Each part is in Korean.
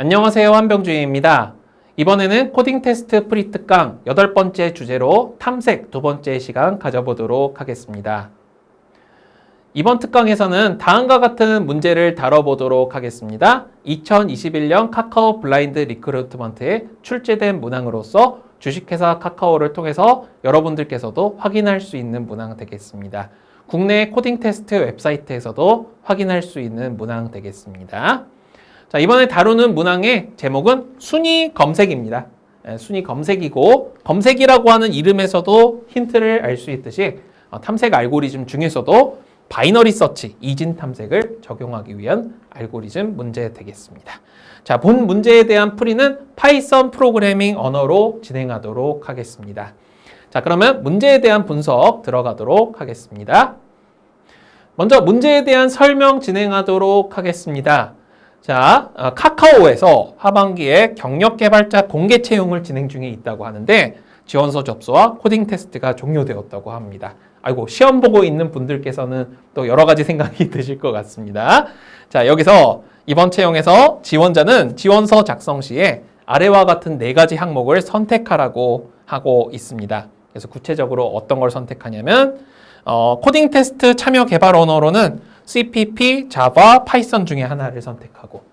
안녕하세요, 한병주입니다. 이번에는 코딩 테스트 프리 특강 8번째 주제로 탐색 2번째 시간 가져보도록 하겠습니다. 이번 특강에서는 다음과 같은 문제를 다뤄보도록 하겠습니다. 2021년 카카오 블라인드 리크루트먼트에 출제된 문항으로서 주식회사 카카오를 통해서 여러분들께서도 확인할 수 있는 문항 되겠습니다. 국내 코딩 테스트 웹사이트에서도 확인할 수 있는 문항 되겠습니다. 자, 이번에 다루는 문항의 제목은 순위 검색입니다. 순위 검색이고, 검색이라고 하는 이름에서도 힌트를 알 수 있듯이 탐색 알고리즘 중에서도 바이너리 서치, 이진 탐색을 적용하기 위한 알고리즘 문제 되겠습니다. 자, 본 문제에 대한 풀이는 파이썬 프로그래밍 언어로 진행하도록 하겠습니다. 자, 그러면 문제에 대한 분석 들어가도록 하겠습니다. 먼저 문제에 대한 설명 진행하도록 하겠습니다. 자, 카카오에서 하반기에 경력 개발자 공개 채용을 진행 중에 있다고 하는데 지원서 접수와 코딩 테스트가 종료되었다고 합니다. 아이고, 시험 보고 있는 분들께서는 또 여러 가지 생각이 드실 것 같습니다. 자, 여기서 이번 채용에서 지원자는 지원서 작성 시에 아래와 같은 4가지 항목을 선택하라고 하고 있습니다. 그래서 구체적으로 어떤 걸 선택하냐면 코딩 테스트 참여 개발 언어로는 CPP, Java, Python 중에 하나를 선택하고,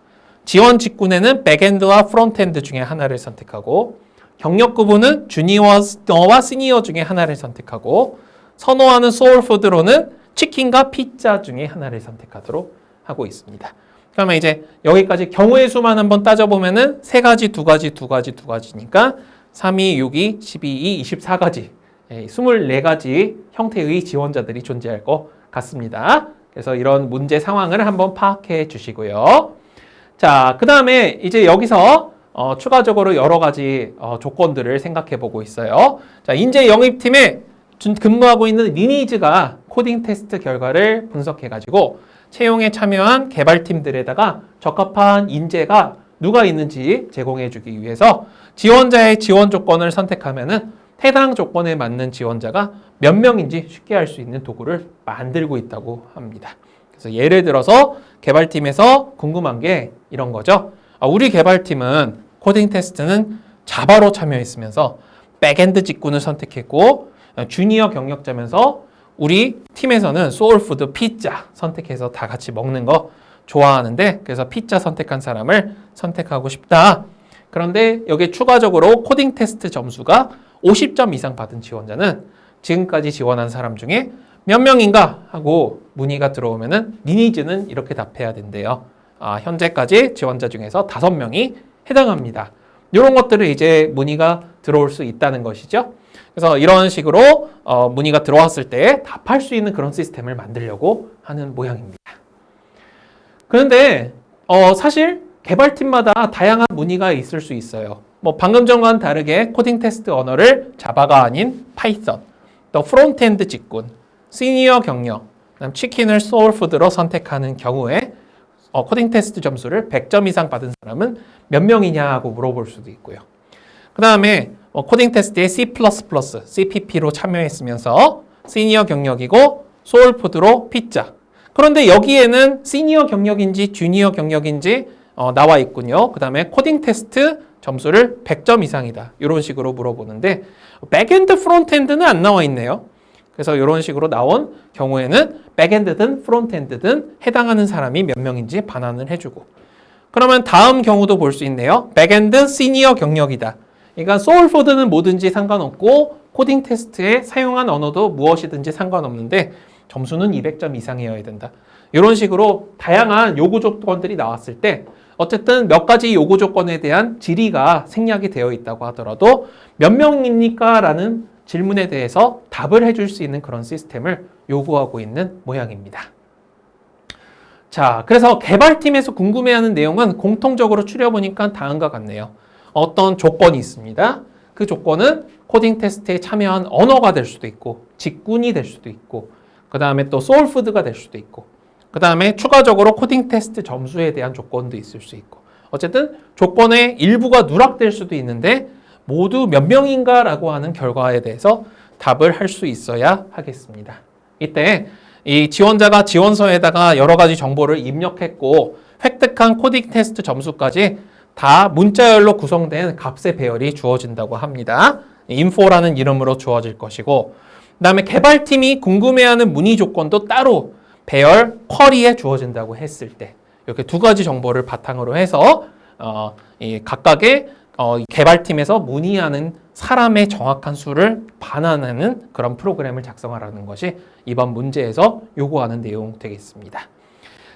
지원 직군에는 백엔드와 프론트엔드 중에 하나를 선택하고, 경력 구분은 주니어와 시니어 중에 하나를 선택하고, 선호하는 소울푸드로는 치킨과 피자 중에 하나를 선택하도록 하고 있습니다. 그러면 이제 여기까지 경우의 수만 한번 따져보면은 3가지, 2가지, 2가지, 2가지니까 3이, 6이, 12이, 24가지, 24가지 형태의 지원자들이 존재할 것 같습니다. 그래서 이런 문제 상황을 한번 파악해 주시고요. 자, 그 다음에 이제 여기서 추가적으로 여러 가지 조건들을 생각해 보고 있어요. 자, 인재 영입팀에 근무하고 있는 리니지가 코딩 테스트 결과를 분석해 가지고 채용에 참여한 개발팀들에다가 적합한 인재가 누가 있는지 제공해 주기 위해서 지원자의 지원 조건을 선택하면은 해당 조건에 맞는 지원자가 몇 명인지 쉽게 알 수 있는 도구를 만들고 있다고 합니다. 그래서 예를 들어서 개발팀에서 궁금한 게 이런 거죠. 우리 개발팀은 코딩 테스트는 자바로 참여했으면서 백엔드 직군을 선택했고, 주니어 경력자면서 우리 팀에서는 소울푸드 피자 선택해서 다 같이 먹는 거 좋아하는데, 그래서 피자 선택한 사람을 선택하고 싶다. 그런데 여기에 추가적으로 코딩 테스트 점수가 50점 이상 받은 지원자는 지금까지 지원한 사람 중에 몇 명인가 하고 문의가 들어오면은 리니지는 이렇게 답해야 된대요. 현재까지 지원자 중에서 5명이 해당합니다. 이런 것들을 이제 문의가 들어올 수 있다는 것이죠. 그래서 이런 식으로 문의가 들어왔을 때 답할 수 있는 그런 시스템을 만들려고 하는 모양입니다. 그런데 사실 개발팀마다 다양한 문의가 있을 수 있어요. 뭐 방금 전과는 다르게 코딩 테스트 언어를 자바가 아닌 파이썬, 또 프론트엔드 직군, 시니어 경력, 그다음 치킨을 소울푸드로 선택하는 경우에 코딩 테스트 점수를 100점 이상 받은 사람은 몇 명이냐 하고 물어볼 수도 있고요. 그 다음에 코딩 테스트에 C++, CPP로 참여했으면서 시니어 경력이고 소울푸드로 피자. 그런데 여기에는 시니어 경력인지 주니어 경력인지 나와 있군요. 그 다음에 코딩 테스트 점수를 100점 이상이다. 이런 식으로 물어보는데 백엔드 프론트엔드는 안 나와 있네요. 그래서 이런 식으로 나온 경우에는 백엔드든 프론트엔드든 해당하는 사람이 몇 명인지 반환을 해주고, 그러면 다음 경우도 볼 수 있네요. 백엔드 시니어 경력이다. 그러니까 소울푸드는 뭐든지 상관없고 코딩 테스트에 사용한 언어도 무엇이든지 상관없는데 점수는 200점 이상이어야 된다. 이런 식으로 다양한 요구 조건들이 나왔을 때 어쨌든 몇 가지 요구 조건에 대한 질의가 생략이 되어 있다고 하더라도 몇 명입니까? 라는 질문에 대해서 답을 해줄 수 있는 그런 시스템을 요구하고 있는 모양입니다. 자, 그래서 개발팀에서 궁금해하는 내용은 공통적으로 추려보니까 다음과 같네요. 어떤 조건이 있습니다. 그 조건은 코딩 테스트에 참여한 언어가 될 수도 있고, 직군이 될 수도 있고, 그 다음에 또 소울푸드가 될 수도 있고, 그 다음에 추가적으로 코딩 테스트 점수에 대한 조건도 있을 수 있고, 어쨌든 조건의 일부가 누락될 수도 있는데 모두 몇 명인가 라고 하는 결과에 대해서 답을 할 수 있어야 하겠습니다. 이때 이 지원자가 지원서에다가 여러 가지 정보를 입력했고 획득한 코딩 테스트 점수까지 다 문자열로 구성된 값의 배열이 주어진다고 합니다. info라는 이름으로 주어질 것이고, 그 다음에 개발팀이 궁금해하는 문의 조건도 따로 배열 쿼리에 주어진다고 했을 때 이렇게 두 가지 정보를 바탕으로 해서 이 각각의 개발팀에서 문의하는 사람의 정확한 수를 반환하는 그런 프로그램을 작성하라는 것이 이번 문제에서 요구하는 내용 되겠습니다.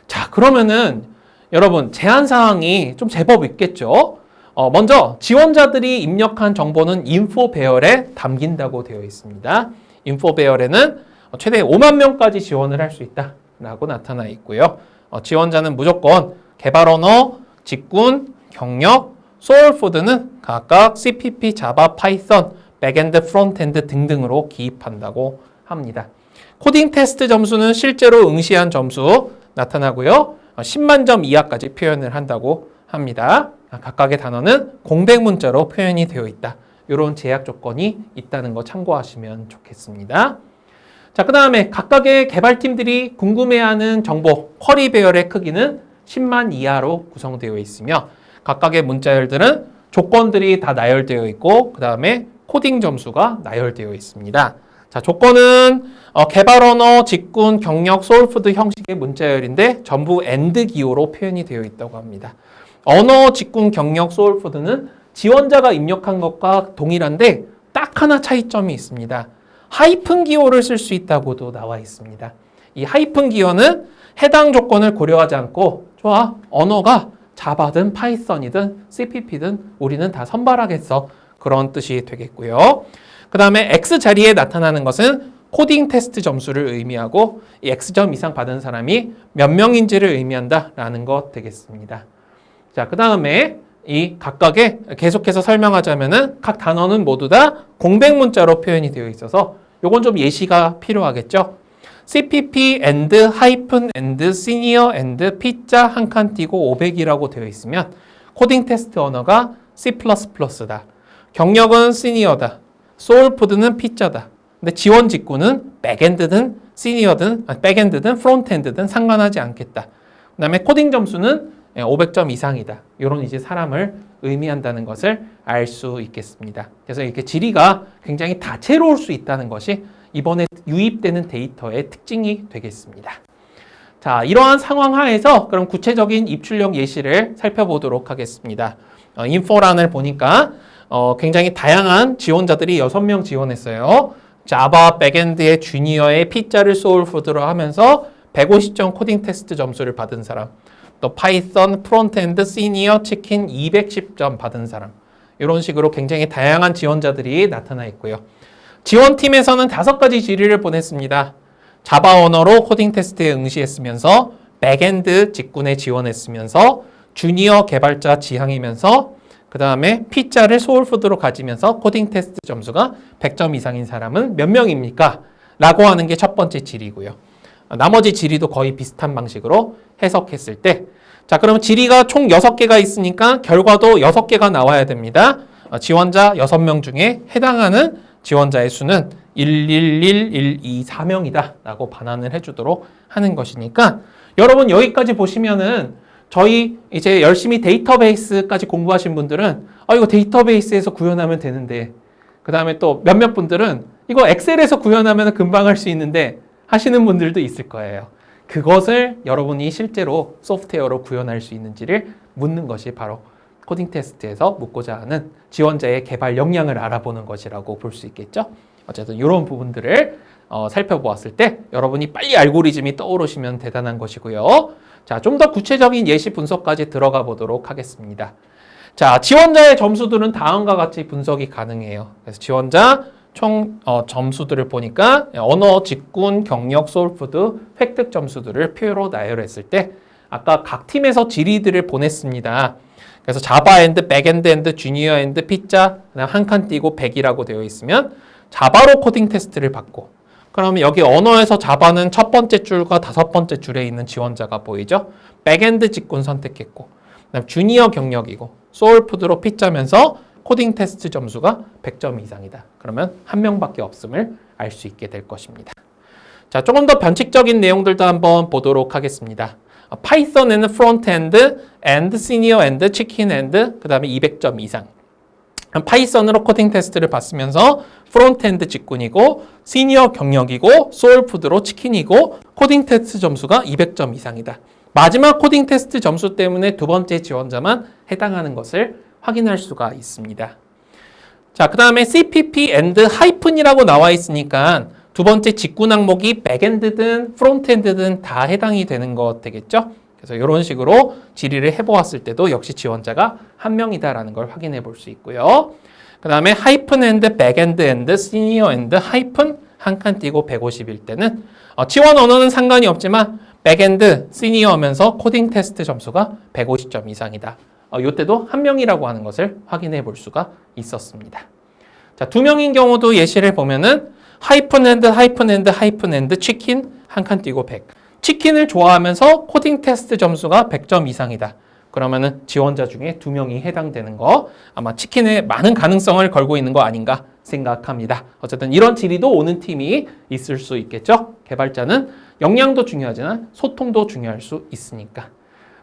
자, 그러면은 여러분 제한사항이 좀 제법 있겠죠? 먼저 지원자들이 입력한 정보는 인포 배열에 담긴다고 되어 있습니다. 인포 배열에는 최대 5만 명까지 지원을 할 수 있다라고 나타나 있고요. 지원자는 무조건 개발 언어, 직군, 경력, 소울푸드는 각각 CPP, 자바, 파이썬, 백엔드, 프론트엔드 등등으로 기입한다고 합니다. 코딩 테스트 점수는 실제로 응시한 점수 나타나고요. 10만 점 이하까지 표현을 한다고 합니다. 각각의 단어는 공백 문자로 표현이 되어 있다. 이런 제약 조건이 있다는 거 참고하시면 좋겠습니다. 자, 그 다음에 각각의 개발팀들이 궁금해하는 정보, 쿼리 배열의 크기는 10만 이하로 구성되어 있으며 각각의 문자열들은 조건들이 다 나열되어 있고 그 다음에 코딩 점수가 나열되어 있습니다. 자, 조건은 개발 언어, 직군, 경력, 소울푸드 형식의 문자열인데 전부 AND 기호로 표현이 되어 있다고 합니다. 언어, 직군, 경력, 소울푸드는 지원자가 입력한 것과 동일한데 딱 하나 차이점이 있습니다. 하이픈 기호를 쓸 수 있다고도 나와 있습니다. 이 하이픈 기호는 해당 조건을 고려하지 않고 좋아, 언어가 자바든 파이썬이든 CPP든 우리는 다 선발하겠어. 그런 뜻이 되겠고요. 그 다음에 X 자리에 나타나는 것은 코딩 테스트 점수를 의미하고 이 X점 이상 받은 사람이 몇 명인지를 의미한다라는 것 되겠습니다. 자, 그 다음에 이 각각의 계속해서 설명하자면은 각 단어는 모두 다 공백 문자로 표현이 되어 있어서 요건 좀 예시가 필요하겠죠. CPP and 하이픈 and 시니어 and P자 한 칸 띄고 500이라고 되어 있으면 코딩 테스트 언어가 C++다. 경력은 시니어다. 소울푸드는 P자다. 근데 지원 직구는 백엔드든 시니어든 백엔드든 프론트엔드든 상관하지 않겠다. 그 다음에 코딩 점수는 500점 이상이다. 이런 이제 사람을 의미한다는 것을 알 수 있겠습니다. 그래서 이렇게 지리가 굉장히 다채로울 수 있다는 것이 이번에 유입되는 데이터의 특징이 되겠습니다. 자, 이러한 상황 하에서 그럼 구체적인 입출력 예시를 살펴보도록 하겠습니다. 인포란을 보니까 굉장히 다양한 지원자들이 6명 지원했어요. 자바 백엔드의 주니어의 P자를 소울푸드로 하면서 150점 코딩 테스트 점수를 받은 사람, 또 파이썬, 프론트엔드, 시니어, 치킨 210점 받은 사람, 이런 식으로 굉장히 다양한 지원자들이 나타나 있고요. 지원팀에서는 5가지 지리를 보냈습니다. 자바 언어로 코딩 테스트에 응시했으면서 백엔드 직군에 지원했으면서 주니어 개발자 지향이면서 그 다음에 P자를 소울푸드로 가지면서 코딩 테스트 점수가 100점 이상인 사람은 몇 명입니까? 라고 하는 게 첫 번째 지리고요. 나머지 지리도 거의 비슷한 방식으로 해석했을 때, 자, 그러면 지리가 총 6개가 있으니까 결과도 6개가 나와야 됩니다. 지원자 6명 중에 해당하는 지원자의 수는 111124명이다 라고 반환을 해주도록 하는 것이니까 여러분 여기까지 보시면은 저희 이제 열심히 데이터베이스까지 공부하신 분들은 이거 데이터베이스에서 구현하면 되는데, 그 다음에 또 몇몇 분들은 이거 엑셀에서 구현하면 금방 할 수 있는데 하시는 분들도 있을 거예요. 그것을 여러분이 실제로 소프트웨어로 구현할 수 있는지를 묻는 것이 바로 코딩 테스트에서 묻고자 하는 지원자의 개발 역량을 알아보는 것이라고 볼 수 있겠죠. 어쨌든 이런 부분들을 살펴보았을 때 여러분이 빨리 알고리즘이 떠오르시면 대단한 것이고요. 자, 좀 더 구체적인 예시 분석까지 들어가 보도록 하겠습니다. 자, 지원자의 점수들은 다음과 같이 분석이 가능해요. 그래서 지원자 총 점수들을 보니까 언어, 직군, 경력, 소울푸드, 획득 점수들을 표로 나열했을 때 아까 각 팀에서 지리들을 보냈습니다. 그래서 자바 엔드, 백엔드 엔드, 주니어 엔드, P자 한 칸 띄고 100이라고 되어 있으면 자바로 코딩 테스트를 받고, 그러면 여기 언어에서 자바는 첫 번째 줄과 5번째 줄에 있는 지원자가 보이죠? 백엔드 직군 선택했고, 그다음 주니어 경력이고 소울푸드로 P자면서 코딩 테스트 점수가 100점 이상이다. 그러면 한 명밖에 없음을 알 수 있게 될 것입니다. 자, 조금 더 변칙적인 내용들도 한번 보도록 하겠습니다. 파이썬에는 프론트엔드, 엔드, 시니어 엔드, 치킨 엔드, 그 다음에 200점 이상. 파이썬으로 코딩 테스트를 봤으면서 프론트엔드 직군이고 시니어 경력이고 소울푸드로 치킨이고 코딩 테스트 점수가 200점 이상이다. 마지막 코딩 테스트 점수 때문에 두 번째 지원자만 해당하는 것을 확인할 수가 있습니다. 자, 그 다음에 CPP and 하이픈이라고 나와 있으니까 두 번째 직군 항목이 백엔드든 프론트엔드든 다 해당이 되는 것 되겠죠? 그래서 이런 식으로 질의를 해보았을 때도 역시 지원자가 한 명이다라는 걸 확인해 볼 수 있고요. 그 다음에 하이픈 엔드, 백엔드 엔드, 시니어 엔드, 하이픈 한 칸 띄고 150일 때는 지원 언어는 상관이 없지만 백엔드, 시니어 하면서 코딩 테스트 점수가 150점 이상이다. 이때도 한 명이라고 하는 것을 확인해 볼 수가 있었습니다. 자, 두 명인 경우도 예시를 보면은 하이픈 엔드, 하이픈 엔드, 하이픈 엔드, 치킨 한 칸 띄고 100. 치킨을 좋아하면서 코딩 테스트 점수가 100점 이상이다. 그러면은 지원자 중에 두 명이 해당되는 거 아마 치킨에 많은 가능성을 걸고 있는 거 아닌가 생각합니다. 어쨌든 이런 질의도 오는 팀이 있을 수 있겠죠. 개발자는 역량도 중요하지만 소통도 중요할 수 있으니까.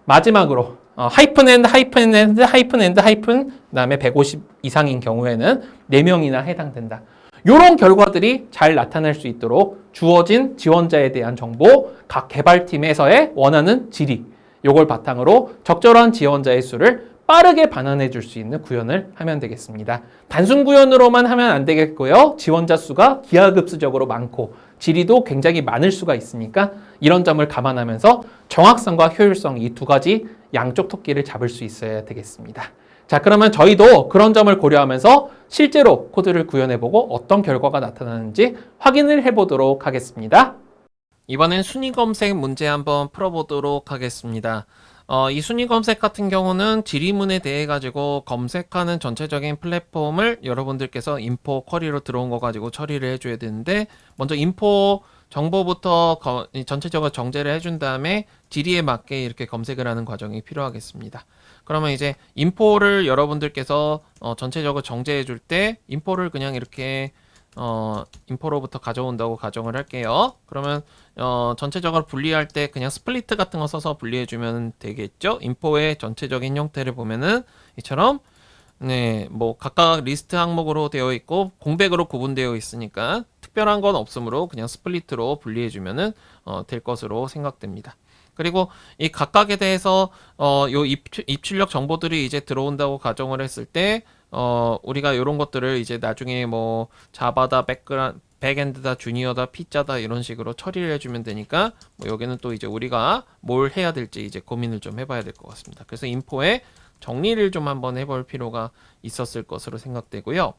마지막으로 하이픈 엔드, 하이픈 엔드, 하이픈 엔드, 하이픈 그다음에 150 이상인 경우에는 4명이나 해당된다. 이런 결과들이 잘 나타날 수 있도록 주어진 지원자에 대한 정보, 각 개발팀에서의 원하는 질의, 요걸 바탕으로 적절한 지원자의 수를 빠르게 반환해 줄 수 있는 구현을 하면 되겠습니다. 단순 구현으로만 하면 안 되겠고요. 지원자 수가 기하급수적으로 많고 질의도 굉장히 많을 수가 있으니까 이런 점을 감안하면서 정확성과 효율성 이 두 가지 양쪽 토끼를 잡을 수 있어야 되겠습니다. 자, 그러면 저희도 그런 점을 고려하면서 실제로 코드를 구현해보고 어떤 결과가 나타나는지 확인을 해보도록 하겠습니다. 이번엔 순위 검색 문제 한번 풀어보도록 하겠습니다. 이 순위 검색 같은 경우는 질의문에 대해 가지고 검색하는 전체적인 플랫폼을 여러분들께서 인포 쿼리로 들어온 거 가지고 처리를 해줘야 되는데 먼저 인포 정보부터 전체적으로 정제를 해준 다음에 질의에 맞게 이렇게 검색을 하는 과정이 필요하겠습니다. 그러면 이제 인포를 여러분들께서 전체적으로 정제해 줄 때 인포를 그냥 이렇게 인포로부터 가져온다고 가정을 할게요. 그러면 전체적으로 분리할 때 그냥 스플리트 같은 거 써서 분리해 주면 되겠죠. 인포의 전체적인 형태를 보면은 이처럼 네, 뭐 각각 리스트 항목으로 되어 있고 공백으로 구분되어 있으니까 특별한 건 없으므로 그냥 스플리트로 분리해 주면은 될 것으로 생각됩니다. 그리고 이 각각에 대해서 요 입출력 정보들이 이제 들어온다고 가정을 했을 때 우리가 이런 것들을 이제 나중에 뭐 자바다, 백엔드다, 주니어다, 피자다 이런 식으로 처리를 해주면 되니까 뭐 여기는 또 이제 우리가 뭘 해야 될지 이제 고민을 좀 해봐야 될 것 같습니다. 그래서 인포에 정리를 좀 한번 해볼 필요가 있었을 것으로 생각되고요.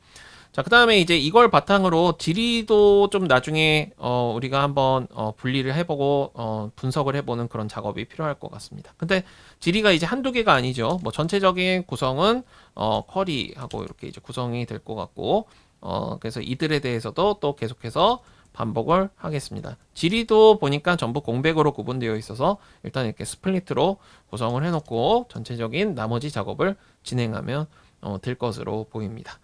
자, 그 다음에 이제 이걸 바탕으로 질의도 좀 나중에 우리가 한번 분리를 해보고 분석을 해보는 그런 작업이 필요할 것 같습니다. 근데 질의가 이제 한두 개가 아니죠. 뭐 전체적인 구성은 쿼리하고 이렇게 이제 구성이 될 것 같고 그래서 이들에 대해서도 또 계속해서 반복을 하겠습니다. 질의도 보니까 전부 공백으로 구분되어 있어서 일단 이렇게 스플리트로 구성을 해놓고 전체적인 나머지 작업을 진행하면 될 것으로 보입니다.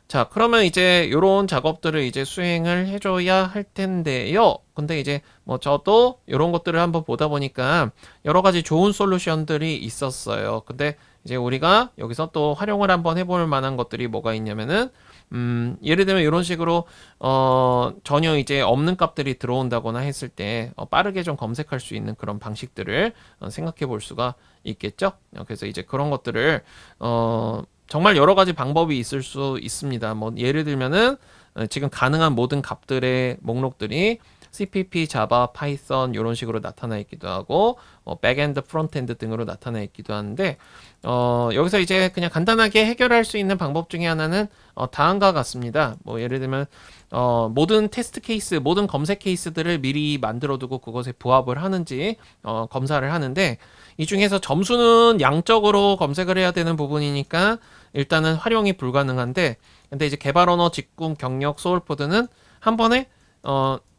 자, 그러면 이제 이런 작업들을 이제 수행을 해줘야 할 텐데요. 근데 이제 뭐 저도 이런 것들을 한번 보다 보니까 여러 가지 좋은 솔루션들이 있었어요. 근데 이제 우리가 여기서 또 활용을 한번 해볼 만한 것들이 뭐가 있냐면은 예를 들면 이런 식으로 전혀 이제 없는 값들이 들어온다거나 했을 때 빠르게 좀 검색할 수 있는 그런 방식들을 생각해 볼 수가 있겠죠. 그래서 이제 그런 것들을 정말 여러 가지 방법이 있을 수 있습니다. 뭐 예를 들면은 지금 가능한 모든 값들의 목록들이 CPP, 자바, 파이썬 이런 식으로 나타나 있기도 하고 백엔드, 프론트엔드 등으로 나타나 있기도 하는데 여기서 이제 그냥 간단하게 해결할 수 있는 방법 중에 하나는 다음과 같습니다. 뭐 예를 들면 모든 테스트 케이스, 모든 검색 케이스들을 미리 만들어 두고 그것에 부합을 하는지 검사를 하는데 이 중에서 점수는 양적으로 검색을 해야 되는 부분이니까 일단은 활용이 불가능한데 근데 이제 개발 언어, 직군, 경력, 소울푸드는 한 번에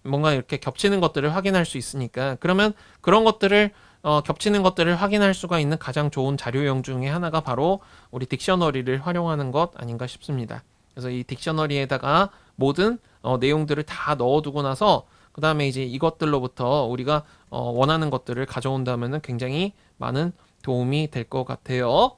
뭔가 이렇게 겹치는 것들을 확인할 수 있으니까 그러면 그런 것들을 겹치는 것들을 확인할 수가 있는 가장 좋은 자료형 중에 하나가 바로 우리 딕셔너리를 활용하는 것 아닌가 싶습니다. 그래서 이 딕셔너리에다가 모든 내용들을 다 넣어두고 나서 그 다음에 이제 이것들로부터 우리가 원하는 것들을 가져온다면은 굉장히 많은 도움이 될 것 같아요.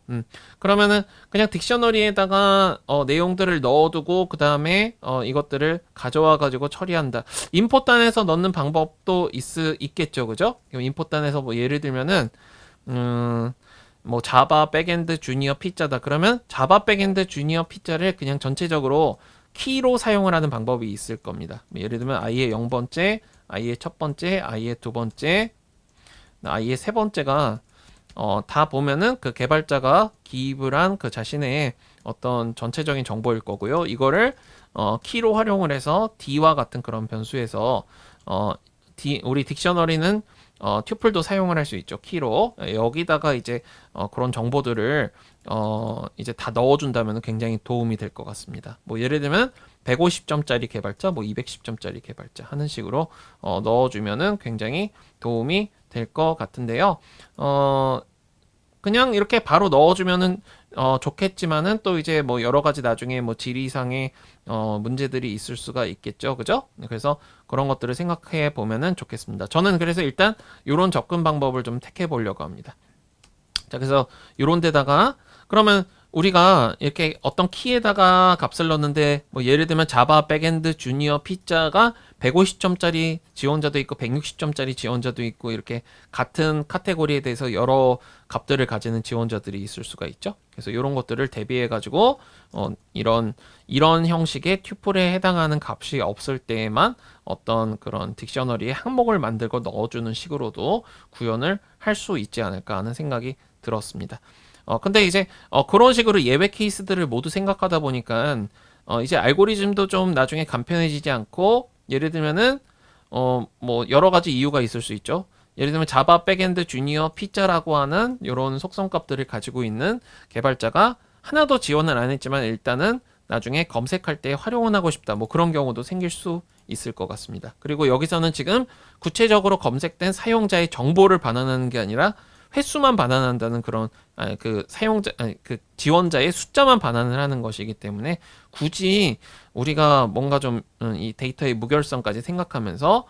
그러면은 그냥 딕셔너리에다가 내용들을 넣어두고 그 다음에 이것들을 가져와 가지고 처리한다. 인포단에서 넣는 방법도 있겠죠, 그죠? 인포단에서 뭐 예를 들면은 뭐 자바 백엔드 주니어 피자다. 그러면 자바 백엔드 주니어 피자를 그냥 전체적으로 키로 사용을 하는 방법이 있을 겁니다. 예를 들면 i의 0번째, i의 첫 번째, i의 두 번째, i의 세 번째가 다 보면은 그 개발자가 기입을 한 그 자신의 어떤 전체적인 정보일 거고요. 이거를 키로 활용을 해서 D와 같은 그런 변수에서 우리 딕셔너리는 튜플도 사용을 할 수 있죠. 키로. 여기다가 이제 그런 정보들을 이제 다 넣어준다면 굉장히 도움이 될 것 같습니다. 뭐 예를 들면 150점짜리 개발자, 뭐 210점짜리 개발자 하는 식으로 넣어주면은 굉장히 도움이 될 것 같은데요. 그냥 이렇게 바로 넣어주면은 좋겠지만은 또 이제 뭐 여러 가지 나중에 뭐 질이상의 문제들이 있을 수가 있겠죠, 그죠? 그래서 그런 것들을 생각해 보면은 좋겠습니다. 저는 그래서 일단 이런 접근 방법을 좀 택해 보려고 합니다. 자, 그래서 이런 데다가 그러면 우리가 이렇게 어떤 키에다가 값을 넣는데 뭐 예를 들면 자바 백엔드 주니어 피자가 150점짜리 지원자도 있고 160점짜리 지원자도 있고 이렇게 같은 카테고리에 대해서 여러 값들을 가지는 지원자들이 있을 수가 있죠. 그래서 이런 것들을 대비해 가지고 이런 형식의 튜플에 해당하는 값이 없을 때에만 어떤 그런 딕셔너리의 항목을 만들고 넣어주는 식으로도 구현을 할 수 있지 않을까 하는 생각이 들었습니다. 근데 이제 그런 식으로 예외 케이스들을 모두 생각하다 보니까 이제 알고리즘도 좀 나중에 간편해지지 않고 예를 들면은 뭐 여러 가지 이유가 있을 수 있죠. 예를 들면 자바 백엔드 주니어 피자라고 하는 이런 속성값들을 가지고 있는 개발자가 하나도 지원을 안 했지만 일단은 나중에 검색할 때 활용을 하고 싶다. 뭐 그런 경우도 생길 수 있을 것 같습니다. 그리고 여기서는 지금 구체적으로 검색된 사용자의 정보를 반환하는 게 아니라 횟수만 반환한다는 그런 그 지원자의 숫자만 반환을 하는 것이기 때문에 굳이 우리가 뭔가 좀 이 데이터의 무결성까지 생각하면서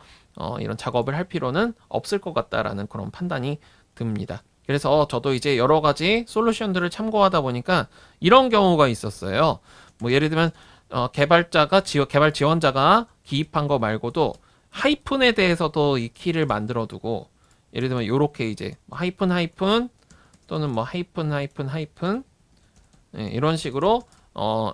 이런 작업을 할 필요는 없을 것 같다라는 그런 판단이 듭니다. 그래서 저도 이제 여러 가지 솔루션들을 참고하다 보니까 이런 경우가 있었어요. 뭐 예를 들면 개발 지원자가 기입한 거 말고도 하이픈에 대해서도 이 키를 만들어 두고 예를 들면 요렇게 이제 하이픈 또는 뭐 하이픈 이런 식으로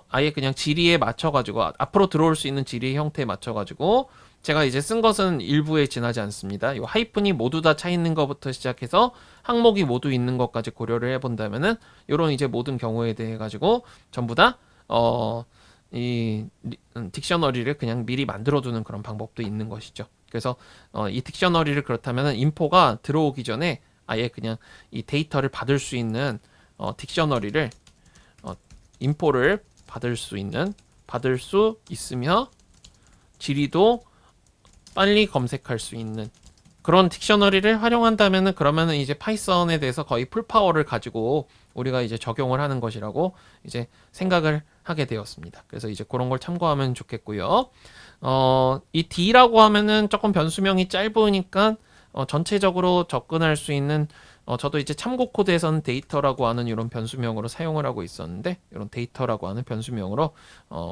아예 그냥 지리에 맞춰 가지고 앞으로 들어올 수 있는 지리의 형태에 맞춰 가지고 제가 이제 쓴 것은 일부에 지나지 않습니다. 요 하이픈이 모두 다 차 있는 것부터 시작해서 항목이 모두 있는 것까지 고려를 해 본다면은 요런 이제 모든 경우에 대해 가지고 전부 다 딕셔너리를 그냥 미리 만들어 두는 그런 방법도 있는 것이죠. 그래서 이 딕셔너리를 그렇다면 인포가 들어오기 전에 아예 그냥 이 데이터를 받을 수 있는 딕셔너리를 인포를 받을 수 있으며 지리도 빨리 검색할 수 있는 그런 딕셔너리를 활용한다면은 그러면은 이제 파이썬에 대해서 거의 풀파워를 가지고 우리가 이제 적용을 하는 것이라고 이제 생각을 하게 되었습니다. 그래서 이제 그런 걸 참고하면 좋겠고요. 이 D라고 하면은 조금 변수명이 짧으니까 전체적으로 접근할 수 있는 저도 이제 참고 코드에서는 데이터라고 하는 이런 변수명으로 사용을 하고 있었는데 이런 데이터라고 하는 변수명으로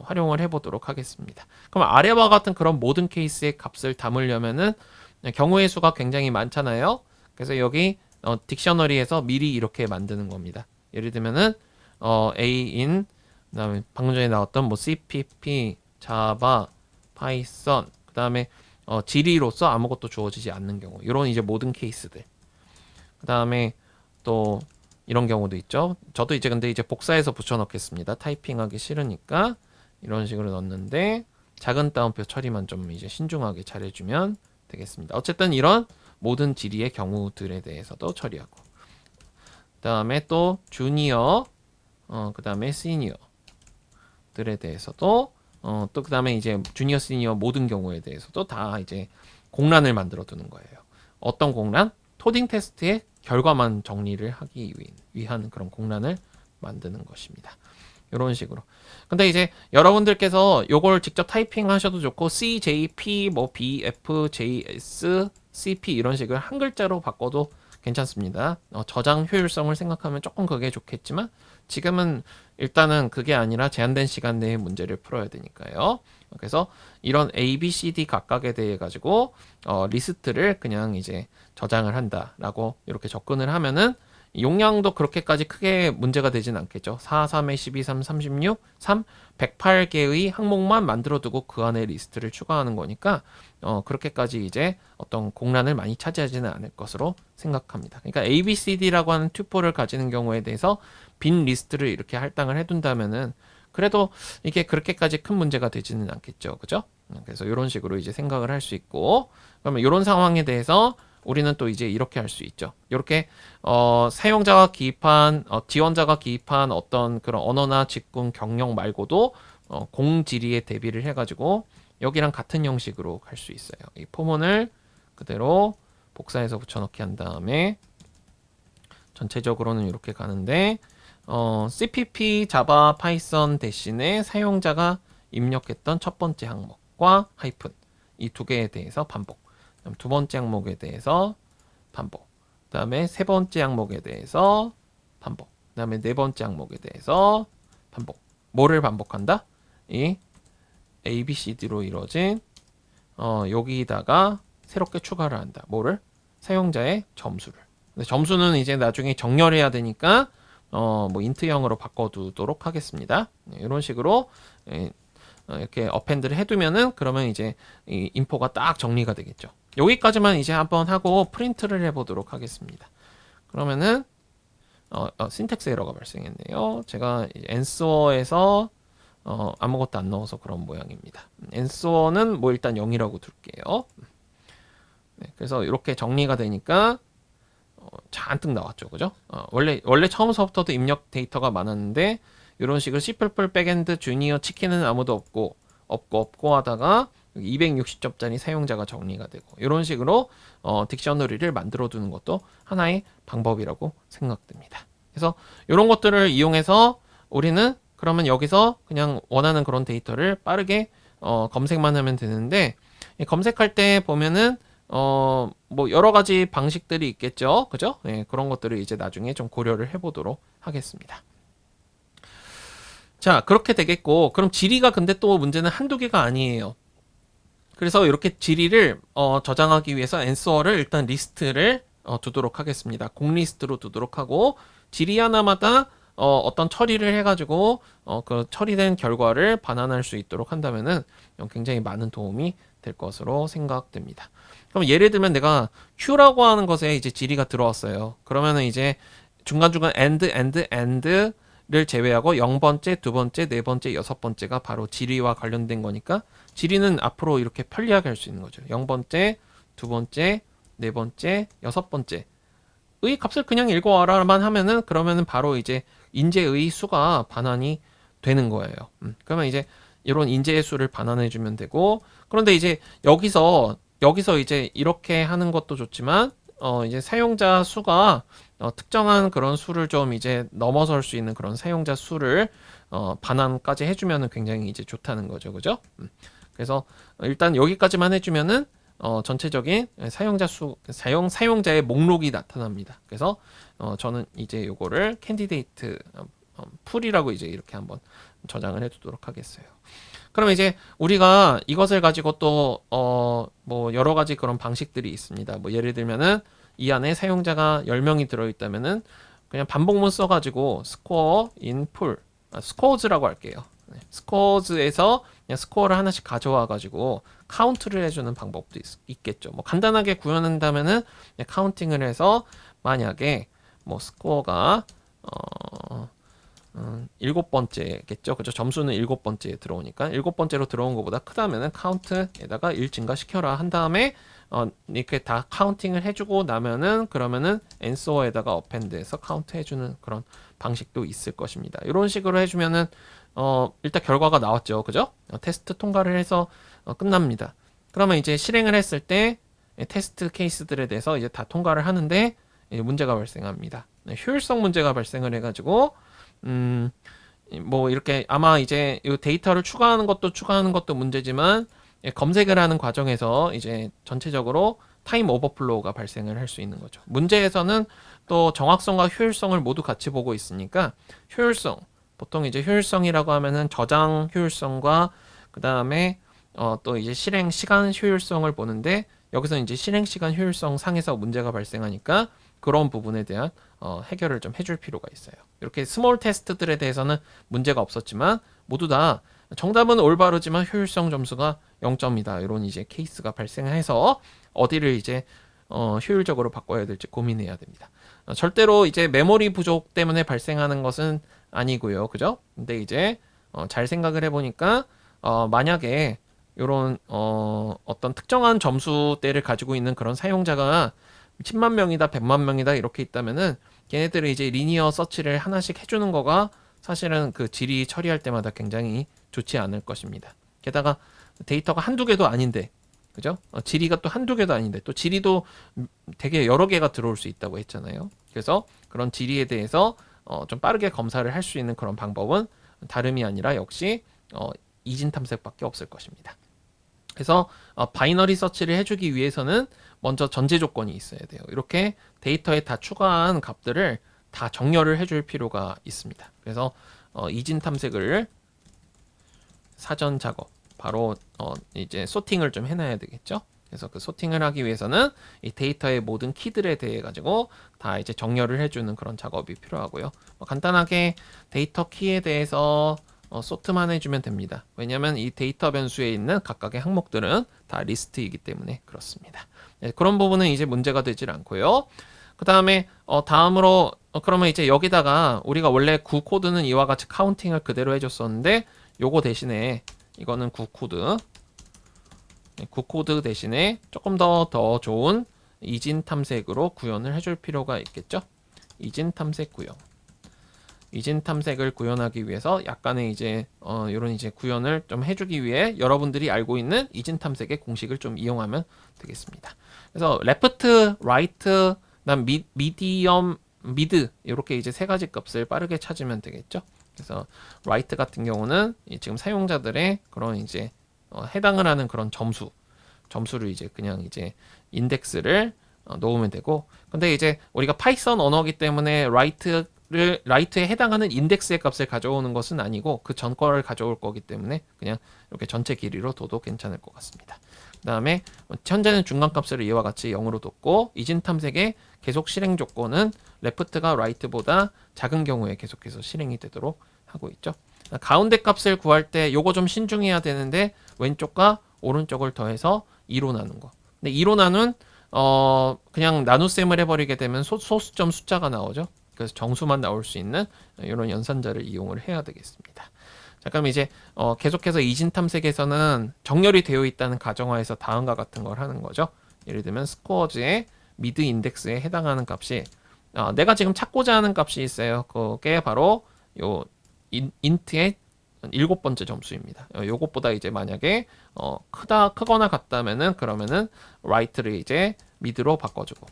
활용을 해보도록 하겠습니다. 그럼 아래와 같은 그런 모든 케이스의 값을 담으려면은 경우의 수가 굉장히 많잖아요. 그래서 여기 딕셔너리에서 미리 이렇게 만드는 겁니다. 예를 들면은 ain 그다음에 방금 전에 나왔던 뭐 cpp, java, python 그다음에 지리로서 아무것도 주어지지 않는 경우 이런 이제 모든 케이스들 그다음에 또 이런 경우도 있죠. 저도 이제 근데 이제 복사해서 붙여 넣겠습니다. 타이핑하기 싫으니까 이런 식으로 넣는데 작은 따옴표 처리만 좀 이제 신중하게 잘해주면 되겠습니다. 어쨌든 이런 모든 지리의 경우들에 대해서도 처리하고 그다음에 또 주니어 그다음에 시니어들에 대해서도 또 그다음에 이제 주니어 시니어 모든 경우에 대해서도 다 이제 공란을 만들어 두는 거예요. 어떤 공란? 코딩 테스트의 결과만 정리를 하기 위한 그런 공란을 만드는 것입니다. 이런 식으로. 근데 이제 여러분들께서 요걸 직접 타이핑 하셔도 좋고 CJP 뭐 BFJS CP 이런 식을 한 글자로 바꿔도 괜찮습니다. 저장 효율성을 생각하면 조금 그게 좋겠지만 지금은 일단은 그게 아니라 제한된 시간 내에 문제를 풀어야 되니까요. 그래서 이런 A, B, C, D 각각에 대해 가지고 리스트를 그냥 이제 저장을 한다라고 이렇게 접근을 하면은 용량도 그렇게까지 크게 문제가 되진 않겠죠. 4, 3에 12, 3, 36, 3, 108개의 항목만 만들어 두고 그 안에 리스트를 추가하는 거니까 그렇게까지 이제 어떤 공란을 많이 차지하지는 않을 것으로 생각합니다. 그러니까 A, B, C, D라고 하는 튜플을 가지는 경우에 대해서 빈 리스트를 이렇게 할당을 해둔다면은 그래도 이게 그렇게까지 큰 문제가 되지는 않겠죠. 그죠? 그래서 이런 식으로 이제 생각을 할 수 있고 그러면 이런 상황에 대해서 우리는 또 이제 이렇게 할 수 있죠. 이렇게 사용자가 기입한 지원자가 기입한 어떤 그런 언어나 직군 경력 말고도 공지리에 대비를 해가지고 여기랑 같은 형식으로 갈 수 있어요. 이 포문을 그대로 복사해서 붙여넣기 한 다음에 전체적으로는 이렇게 가는데 CPP 자바 파이썬 대신에 사용자가 입력했던 첫 번째 항목과 하이픈 이 두 개에 대해서 반복. 그다음 두 번째 항목에 대해서 반복. 그다음에 세 번째 항목에 대해서 반복. 그다음에 네 번째 항목에 대해서 반복. 뭐를 반복한다? 이 A, B, C, D로 이루어진 여기다가 새롭게 추가를 한다. 뭐를? 사용자의 점수를. 근데 점수는 이제 나중에 정렬해야 되니까 뭐 인트형으로 바꿔두도록 하겠습니다. 이런 식으로 이렇게 어펜드를 해두면은 그러면 이제 이 인포가 딱 정리가 되겠죠. 여기까지만 이제 한번 하고 프린트를 해보도록 하겠습니다. 그러면은 신텍스 에러가 발생했네요. 제가 answer에서 아무것도 안 넣어서 그런 모양입니다. answer는 뭐 일단 0이라고 둘게요. 네, 그래서 이렇게 정리가 되니까 잔뜩 나왔죠, 그죠? 원래 처음서부터도 입력 데이터가 많았는데 이런 식으로 C++ 백엔드 주니어 치킨은 아무도 없고 하다가 260점짜리 사용자가 정리가 되고 이런 식으로 딕셔너리를 만들어 두는 것도 하나의 방법이라고 생각됩니다. 그래서 이런 것들을 이용해서 우리는 그러면 여기서 그냥 원하는 그런 데이터를 빠르게 검색만 하면 되는데 검색할 때 보면은 뭐 여러 가지 방식들이 있겠죠, 그죠? 네, 그런 것들을 이제 나중에 좀 고려를 해보도록 하겠습니다. 자, 그렇게 되겠고 그럼 지리가 근데 또 문제는 한두 개가 아니에요. 그래서 이렇게 지리를 저장하기 위해서 answer를 일단 리스트를 두도록 하겠습니다. 공리스트로 두도록 하고 지리 하나마다 어떤 처리를 해가지고 그 처리된 결과를 반환할 수 있도록 한다면은 굉장히 많은 도움이 될 것으로 생각됩니다. 그럼 예를 들면 내가 Q라고 하는 것에 이제 지리가 들어왔어요. 그러면은 이제 중간중간 and를 제외하고 0번째, 2번째, 4번째, 6번째가 바로 지리와 관련된 거니까 지리는 앞으로 이렇게 편리하게 할 수 있는 거죠. 0번째, 2번째, 4번째, 6번째 의 값을 그냥 읽어와라만 하면은 그러면은 바로 이제 인재의 수가 반환이 되는 거예요. 그러면 이제 이런 인재의 수를 반환해 주면 되고 그런데 이제 여기서 이제 이렇게 하는 것도 좋지만 이제 사용자 수가 특정한 그런 수를 좀 이제 넘어설 수 있는 그런 사용자 수를 반환까지 해주면은 굉장히 이제 좋다는 거죠, 그죠? 그래서 일단 여기까지만 해주면은 전체적인 사용자의 목록이 나타납니다. 그래서 저는 이제 요거를 캔디데이트 풀이라고 이제 이렇게 한번 저장을 해두도록 하겠어요. 그럼 이제 우리가 이것을 가지고 또 뭐 여러 가지 그런 방식들이 있습니다. 뭐 예를 들면은 이 안에 사용자가 10명이 들어있다면은 그냥 반복문 써가지고 score in pool, scores라고 할게요. scores에서 그냥 스코어를 하나씩 가져와가지고 카운트를 해주는 방법도 있겠죠. 뭐 간단하게 구현한다면은 카운팅을 해서 만약에 뭐 스코어가 7번째겠죠. 그죠? 점수는 7번째에 들어오니까 7번째로 들어온 것보다 크다면은 카운트에다가 1 증가시켜라 한 다음에 이렇게 다 카운팅을 해주고 나면은 그러면은 answer에다가 append해서 카운트 해주는 그런 방식도 있을 것입니다. 이런 식으로 해주면은 일단 결과가 나왔죠. 그죠? 테스트 통과를 해서 끝납니다. 그러면 이제 실행을 했을 때 테스트 케이스들에 대해서 이제 다 통과를 하는데 문제가 발생합니다. 효율성 문제가 발생을 해가지고 뭐 이렇게 아마 이제 이 데이터를 추가하는 것도 문제지만 검색을 하는 과정에서 이제 전체적으로 타임 오버플로우가 발생을 할 수 있는 거죠. 문제에서는 또 정확성과 효율성을 모두 같이 보고 있으니까 효율성, 보통 이제 효율성이라고 하면은 저장 효율성과 그 다음에 또 이제 실행 시간 효율성을 보는데 여기서 이제 실행 시간 효율성 상에서 문제가 발생하니까 그런 부분에 대한 해결을 좀 해줄 필요가 있어요. 이렇게 스몰 테스트들에 대해서는 문제가 없었지만 모두 다 정답은 올바르지만 효율성 점수가 0점이다. 이런 이제 케이스가 발생해서 어디를 이제 효율적으로 바꿔야 될지 고민해야 됩니다. 절대로 이제 메모리 부족 때문에 발생하는 것은 아니고요. 그죠? 근데 이제 잘 생각을 해보니까 만약에 이런 어떤 특정한 점수대를 가지고 있는 그런 사용자가 10만 명이다, 100만 명이다 이렇게 있다면은 걔네들이 이제 리니어 서치를 하나씩 해주는 거가 사실은 그 질의 처리할 때마다 굉장히 좋지 않을 것입니다. 게다가 데이터가 한두 개도 아닌데, 그죠? 질의가 또 한두 개도 아닌데, 또 질의도 되게 여러 개가 들어올 수 있다고 했잖아요. 그래서 그런 질의에 대해서 좀 빠르게 검사를 할 수 있는 그런 방법은 다름이 아니라 역시 이진 탐색밖에 없을 것입니다. 그래서 바이너리 서치를 해주기 위해서는 먼저 전제 조건이 있어야 돼요. 이렇게 데이터에 다 추가한 값들을 다 정렬을 해줄 필요가 있습니다. 그래서 이진 탐색을 사전 작업, 바로 이제 소팅을 좀 해놔야 되겠죠. 그래서 그 소팅을 하기 위해서는 이 데이터의 모든 키들에 대해 가지고 다 이제 정렬을 해주는 그런 작업이 필요하고요. 간단하게 데이터 키에 대해서 소트만 해주면 됩니다. 왜냐하면 이 데이터 변수에 있는 각각의 항목들은 다 리스트이기 때문에 그렇습니다. 네, 그런 부분은 이제 문제가 되질 않고요. 그 다음에 다음으로 그러면 이제 여기다가 우리가 원래 구 코드는 이와 같이 카운팅을 그대로 해줬었는데 요거 대신에 이거는 구 코드 대신에 조금 더 좋은 이진 탐색으로 구현을 해줄 필요가 있겠죠. 이진 탐색 구현. 이진 탐색을 구현하기 위해서 약간의 이제 이런 이제 구현을 좀 해주기 위해 여러분들이 알고 있는 이진 탐색의 공식을 좀 이용하면 되겠습니다. 그래서 레프트, 라이트, 그다음 미디엄, 미드 이렇게 이제 세 가지 값을 빠르게 찾으면 되겠죠. 그래서 라이트 같은 경우는 지금 사용자들의 그런 이제 해당을 하는 그런 점수를 이제 그냥 이제 인덱스를 놓으면 되고, 근데 이제 우리가 파이썬 언어기 때문에 라이트에 해당하는 인덱스의 값을 가져오는 것은 아니고 그 전 거를 가져올 거기 때문에 그냥 이렇게 전체 길이로 둬도 괜찮을 것 같습니다. 그 다음에 현재는 중간값을 이와 같이 0으로 뒀고 이진 탐색의 계속 실행 조건은 레프트가 라이트보다 작은 경우에 계속해서 실행이 되도록 하고 있죠. 가운데 값을 구할 때 요거 좀 신중해야 되는데 왼쪽과 오른쪽을 더해서 2로 나눈 거. 근데 2로 나눈 그냥 나눗셈을 해버리게 되면 소수점 숫자가 나오죠. 그래서 정수만 나올 수 있는 이런 연산자를 이용을 해야 되겠습니다. 자, 그럼 이제 계속해서 이진 탐색에서는 정렬이 되어 있다는 가정하에서 다음과 같은 걸 하는 거죠. 예를 들면 스코어즈의 미드 인덱스에 해당하는 값이 내가 지금 찾고자 하는 값이 있어요. 그게 바로 요 인트의 7번째 점수입니다. 요것보다 이제 만약에 크거나 같다면은 그러면은 라이트를 이제 미드로 바꿔주고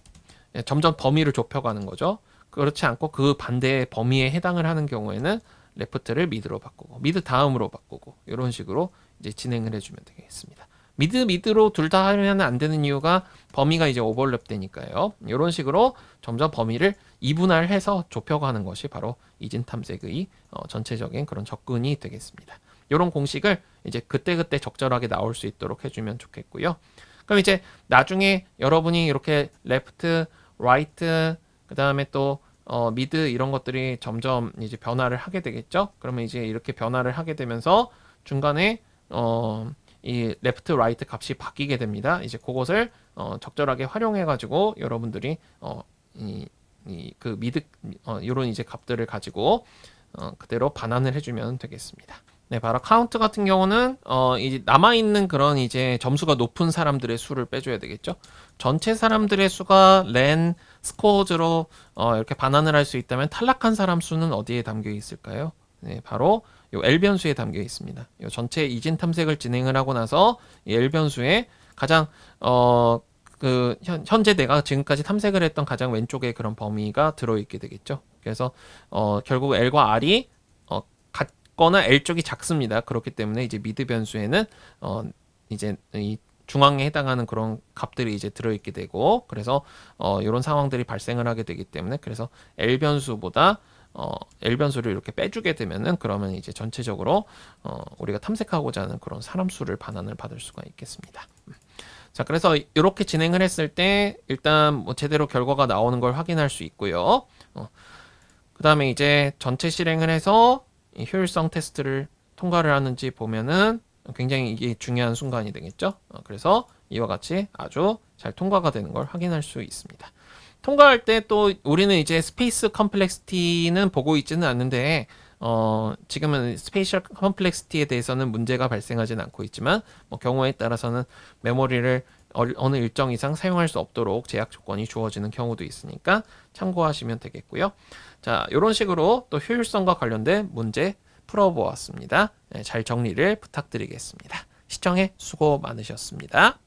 점점 범위를 좁혀가는 거죠. 그렇지 않고 그 반대의 범위에 해당을 하는 경우에는 레프트를 미드로 바꾸고 미드 다음으로 바꾸고 이런 식으로 이제 진행을 해주면 되겠습니다. 미드로 둘 다 하면 안 되는 이유가 범위가 이제 오버랩 되니까요. 이런 식으로 점점 범위를 이분할해서 좁혀가는 것이 바로 이진 탐색의 전체적인 그런 접근이 되겠습니다. 이런 공식을 이제 그때그때 적절하게 나올 수 있도록 해주면 좋겠고요. 그럼 이제 나중에 여러분이 이렇게 레프트, 라이트, 그 다음에 또 미드 이런 것들이 점점 이제 변화를 하게 되겠죠. 그러면 이제 이렇게 변화를 하게 되면서 중간에 이 레프트, 라이트 값이 바뀌게 됩니다. 이제 그것을 적절하게 활용해 가지고 여러분들이 그 미드 이런 이제 값들을 가지고 그대로 반환을 해주면 되겠습니다. 네, 바로 카운트 같은 경우는 이제 남아 있는 그런 이제 점수가 높은 사람들의 수를 빼줘야 되겠죠. 전체 사람들의 수가 len 스코어즈로 이렇게 반환을 할 수 있다면 탈락한 사람 수는 어디에 담겨 있을까요? 네, 바로 요 L 변수에 담겨 있습니다. 요 전체 이진 탐색을 진행을 하고 나서 이 L 변수에 가장 현재 내가 지금까지 탐색을 했던 가장 왼쪽에 그런 범위가 들어있게 되겠죠. 그래서 결국 L과 R이 작거나 L 쪽이 작습니다. 그렇기 때문에 이제 미드 변수에는 이제 이 중앙에 해당하는 그런 값들이 이제 들어있게 되고, 그래서 이런 상황들이 발생을 하게 되기 때문에, 그래서 L 변수보다 L 변수를 이렇게 빼주게 되면은, 그러면 이제 전체적으로 우리가 탐색하고자 하는 그런 사람 수를 반환을 받을 수가 있겠습니다. 자, 그래서 이렇게 진행을 했을 때 일단 뭐 제대로 결과가 나오는 걸 확인할 수 있고요. 그 다음에 이제 전체 실행을 해서 이 효율성 테스트를 통과를 하는지 보면은 굉장히 이게 중요한 순간이 되겠죠. 그래서 이와 같이 아주 잘 통과가 되는 걸 확인할 수 있습니다. 통과할 때 또 우리는 이제 스페이스 컴플렉시티는 보고 있지는 않는데, 지금은 스페이셜 컴플렉시티에 대해서는 문제가 발생하지는 않고 있지만, 뭐 경우에 따라서는 메모리를 어느 일정 이상 사용할 수 없도록 제약 조건이 주어지는 경우도 있으니까 참고하시면 되겠고요. 자, 이런 식으로 또 효율성과 관련된 문제 풀어보았습니다. 네, 잘 정리를 부탁드리겠습니다. 시청해 수고 많으셨습니다.